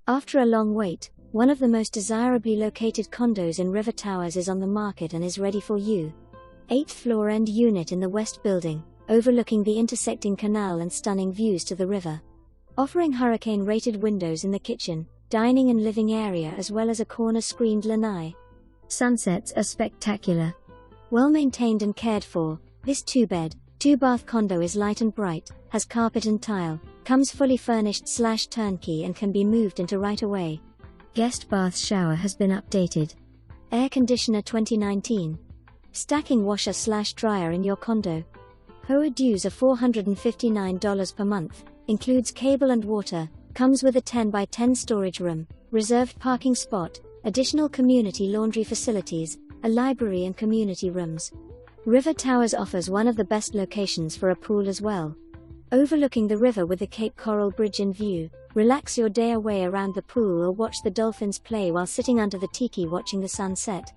After a long wait, one of the most desirably located condos in River Towers is on the market and is ready for you. 8th floor end unit in the west building, overlooking the intersecting canal and stunning views to the river. Offering hurricane-rated windows in the kitchen, dining and living area as well as a corner-screened lanai. Sunsets are spectacular. Well-maintained and cared for, this 2-bed, 2-bath condo is light and bright, has carpet and tile, comes fully furnished/turnkey and can be moved into right away. Guest bath shower has been updated. Air conditioner 2019. Stacking washer/dryer in your condo. HOA dues are $459 per month, includes cable and water, comes with a 10x10 storage room, reserved parking spot, additional community laundry facilities, a library and community rooms. River Towers offers one of the best locations for a pool as well. Overlooking the river with the Cape Coral Bridge in view, relax your day away around the pool or watch the dolphins play while sitting under the tiki watching the sunset.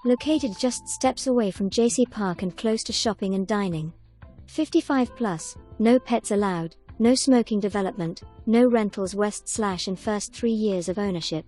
Located just steps away from Jaycee Park and close to shopping and dining. 55+, no pets allowed, no smoking development, no rentals west/and first 3 years of ownership.